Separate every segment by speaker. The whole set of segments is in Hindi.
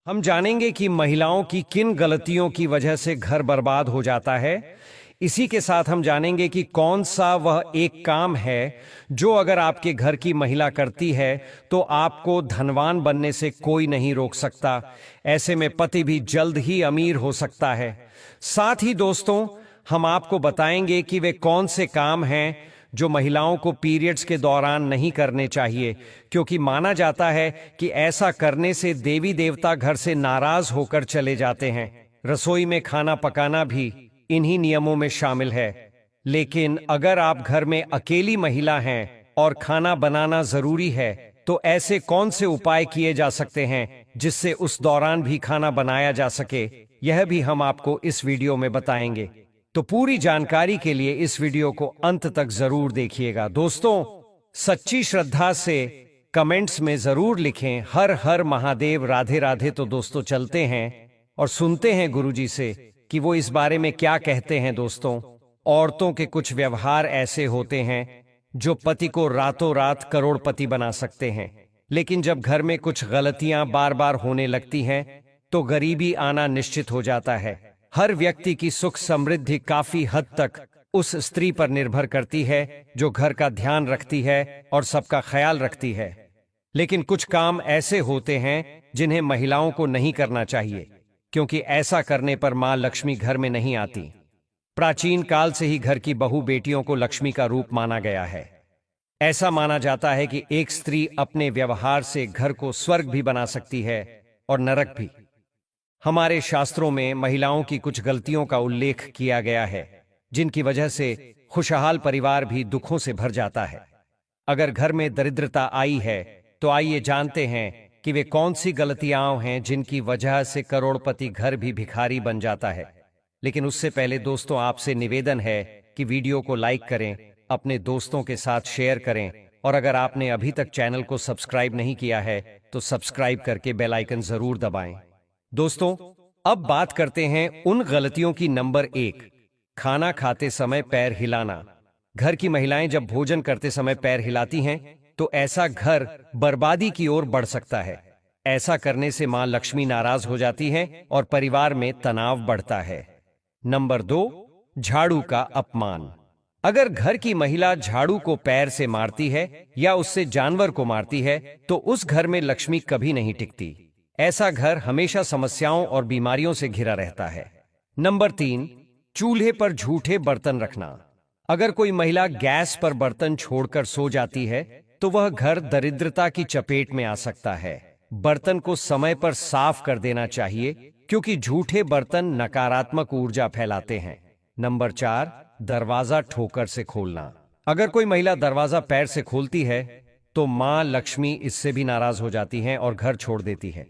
Speaker 1: हम जानेंगे कि महिलाओं की किन गलतियों की वजह से घर बर्बाद हो जाता है। इसी के साथ हम जानेंगे कि कौन सा वह एक काम है जो अगर आपके घर की महिला करती है तो आपको धनवान बनने से कोई नहीं रोक सकता। ऐसे में पति भी जल्द ही अमीर हो सकता है। साथ ही दोस्तों, हम आपको बताएंगे कि वे कौन से काम हैं जो महिलाओं को पीरियड्स के दौरान नहीं करने चाहिए, क्योंकि माना जाता है कि ऐसा करने से देवी देवता घर से नाराज होकर चले जाते हैं। रसोई में खाना पकाना भी इन्हीं नियमों में शामिल है। लेकिन अगर आप घर में अकेली महिला हैं और खाना बनाना जरूरी है, तो ऐसे कौन से उपाय किए जा सकते हैं जिससे उस दौरान भी खाना बनाया जा सके, यह भी हम आपको इस वीडियो में बताएंगे। तो पूरी जानकारी के लिए इस वीडियो को अंत तक जरूर देखिएगा। दोस्तों, सच्ची श्रद्धा से कमेंट्स में जरूर लिखें हर हर महादेव, राधे राधे। तो दोस्तों, चलते हैं और सुनते हैं गुरुजी से कि वो इस बारे में क्या कहते हैं। दोस्तों, औरतों के कुछ व्यवहार ऐसे होते हैं जो पति को रातों रात करोड़पति बना सकते हैं, लेकिन जब घर में कुछ गलतियां बार बार होने लगती हैं तो गरीबी आना निश्चित हो जाता है। हर व्यक्ति की सुख समृद्धि काफी हद तक उस स्त्री पर निर्भर करती है जो घर का ध्यान रखती है और सबका ख्याल रखती है। लेकिन कुछ काम ऐसे होते हैं जिन्हें महिलाओं को नहीं करना चाहिए, क्योंकि ऐसा करने पर मां लक्ष्मी घर में नहीं आती। प्राचीन काल से ही घर की बहू बेटियों को लक्ष्मी का रूप माना गया है। ऐसा माना जाता है कि एक स्त्री अपने व्यवहार से घर को स्वर्ग भी बना सकती है और नरक भी। हमारे शास्त्रों में महिलाओं की कुछ गलतियों का उल्लेख किया गया है जिनकी वजह से खुशहाल परिवार भी दुखों से भर जाता है। अगर घर में दरिद्रता आई है तो आइए जानते हैं कि वे कौन सी गलतियां हैं जिनकी वजह से करोड़पति घर भी भिखारी बन जाता है। लेकिन उससे पहले दोस्तों, आपसे निवेदन है कि वीडियो को लाइक करें, अपने दोस्तों के साथ शेयर करें, और अगर आपने अभी तक चैनल को सब्सक्राइब नहीं किया है तो सब्सक्राइब करके बेल आइकन जरूर दबाएं। दोस्तों, अब बात करते हैं उन गलतियों की। नंबर 1, खाना खाते समय पैर हिलाना। घर की महिलाएं जब भोजन करते समय पैर हिलाती हैं तो ऐसा घर बर्बादी की ओर बढ़ सकता है। ऐसा करने से मां लक्ष्मी नाराज हो जाती हैं और परिवार में तनाव बढ़ता है। नंबर 2, झाड़ू का अपमान। अगर घर की महिला झाड़ू को पैर से मारती है या उससे जानवर को मारती है तो उस घर में लक्ष्मी कभी नहीं टिकती। ऐसा घर हमेशा समस्याओं और बीमारियों से घिरा रहता है। नंबर 3, चूल्हे पर झूठे बर्तन रखना। अगर कोई महिला गैस पर बर्तन छोड़कर सो जाती है तो वह घर दरिद्रता की चपेट में आ सकता है। बर्तन को समय पर साफ कर देना चाहिए, क्योंकि झूठे बर्तन नकारात्मक ऊर्जा फैलाते हैं। नंबर 4, दरवाजा ठोकर से खोलना। अगर कोई महिला दरवाजा पैर से खोलती है तो मां लक्ष्मी इससे भी नाराज हो जाती हैं और घर छोड़ देती है।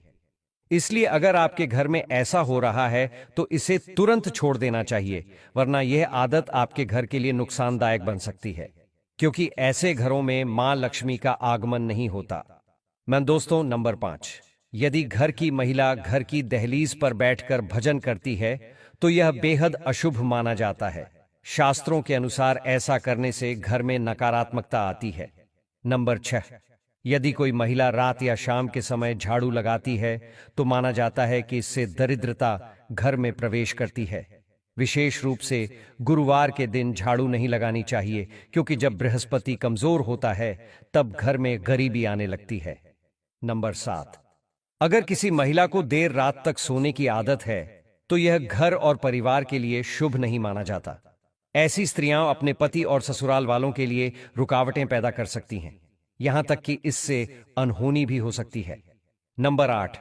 Speaker 1: इसलिए अगर आपके घर में ऐसा हो रहा है तो इसे तुरंत छोड़ देना चाहिए, वरना यह आदत आपके घर के लिए नुकसानदायक बन सकती है, क्योंकि ऐसे घरों में मां लक्ष्मी का आगमन नहीं होता। दोस्तों, नंबर 5, यदि घर की महिला घर की दहलीज पर बैठकर भजन करती है तो यह बेहद अशुभ माना जाता है। शास्त्रों के अनुसार ऐसा करने से घर में नकारात्मकता आती है। नंबर 6, यदि कोई महिला रात या शाम के समय झाड़ू लगाती है तो माना जाता है कि इससे दरिद्रता घर में प्रवेश करती है। विशेष रूप से गुरुवार के दिन झाड़ू नहीं लगानी चाहिए, क्योंकि जब बृहस्पति कमजोर होता है तब घर में गरीबी आने लगती है। नंबर 7, अगर किसी महिला को देर रात तक सोने की आदत है तो यह घर और परिवार के लिए शुभ नहीं माना जाता। ऐसी स्त्रियां अपने पति और ससुराल वालों के लिए रुकावटें पैदा कर सकती हैं, यहां तक कि इससे अनहोनी भी हो सकती है। नंबर 8,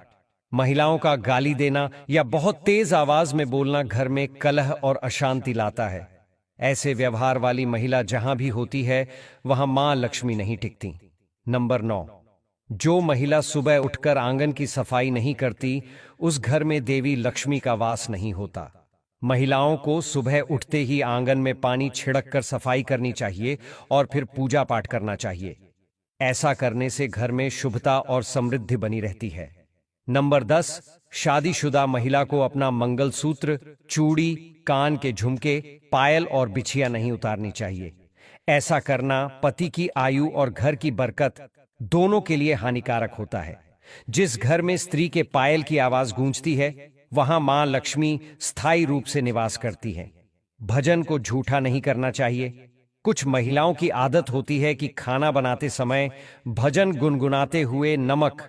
Speaker 1: महिलाओं का गाली देना या बहुत तेज आवाज में बोलना घर में कलह और अशांति लाता है। ऐसे व्यवहार वाली महिला जहां भी होती है वहां मां लक्ष्मी नहीं टिकती। नंबर 9, जो महिला सुबह उठकर आंगन की सफाई नहीं करती उस घर में देवी लक्ष्मी का वास नहीं होता। महिलाओं को सुबह उठते ही आंगन में पानी छिड़क कर सफाई करनी चाहिए और फिर पूजा पाठ करना चाहिए। ऐसा करने से घर में शुभता और समृद्धि बनी रहती है। नंबर 10, शादीशुदा महिला को अपना मंगलसूत्र, चूड़ी, कान के झुमके, पायल और बिछिया नहीं उतारनी चाहिए। ऐसा करना पति की आयु और घर की बरकत दोनों के लिए हानिकारक होता है। जिस घर में स्त्री के पायल की आवाज गूंजती है, वहां मां लक्ष्मी स्थायी रूप से निवास करती है। भजन को झूठा नहीं करना चाहिए। कुछ महिलाओं की आदत होती है कि खाना बनाते समय भजन गुनगुनाते हुए नमक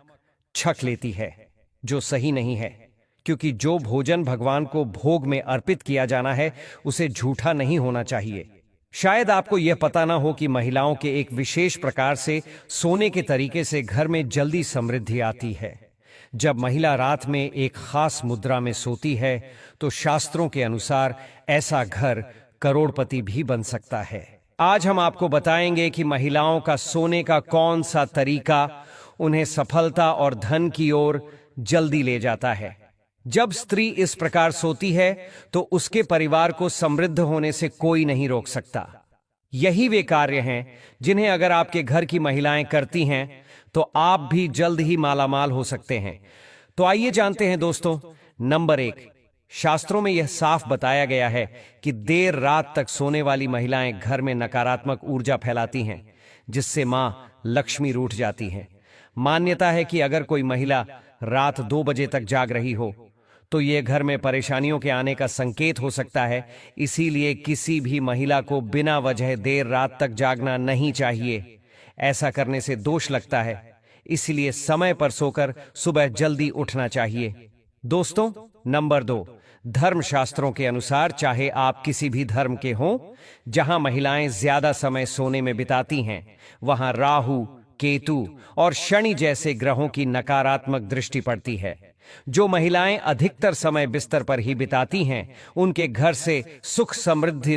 Speaker 1: छक लेती है, जो सही नहीं है, क्योंकि जो भोजन भगवान को भोग में अर्पित किया जाना है, उसे झूठा नहीं होना चाहिए। शायद आपको यह पता ना हो कि महिलाओं के एक विशेष प्रकार से सोने के तरीके से घर में जल्दी समृद्धि आती है। जब महिला रात में एक खास मुद्रा में सोती है, तो शास्त्रों के अनुसार ऐसा घर करोड़पति भी बन सकता है। आज हम आपको बताएंगे कि महिलाओं का सोने का कौन सा तरीका उन्हें सफलता और धन की ओर जल्दी ले जाता है। जब स्त्री इस प्रकार सोती है, तो उसके परिवार को समृद्ध होने से कोई नहीं रोक सकता। यही वे कार्य हैं जिन्हें अगर आपके घर की महिलाएं करती हैं, तो आप भी जल्द ही मालामाल हो सकते हैं। तो आइए जानते हैं दोस्तों। नंबर 1, शास्त्रों में यह साफ बताया गया है कि देर रात तक सोने वाली महिलाएं घर में नकारात्मक ऊर्जा फैलाती हैं, जिससे मां लक्ष्मी रूठ जाती हैं। मान्यता है कि अगर कोई महिला रात 2 बजे तक जाग रही हो, तो यह घर में परेशानियों के आने का संकेत हो सकता है। इसीलिए किसी भी महिला को बिना वजह देर रात तक जागना नहीं चाहिए। ऐसा करने से दोष लगता है। इसलिए समय पर सोकर सुबह जल्दी उठना चाहिए। दोस्तों, नंबर 2, धर्मशास्त्रों के अनुसार चाहे आप किसी भी धर्म के हों, जहां महिलाएं ज्यादा समय सोने में बिताती हैं, वहां राहु, केतु और शनि जैसे ग्रहों की नकारात्मक दृष्टि पड़ती है। जो महिलाएं अधिकतर समय बिस्तर पर ही बिताती हैं, उनके घर से सुख समृद्धि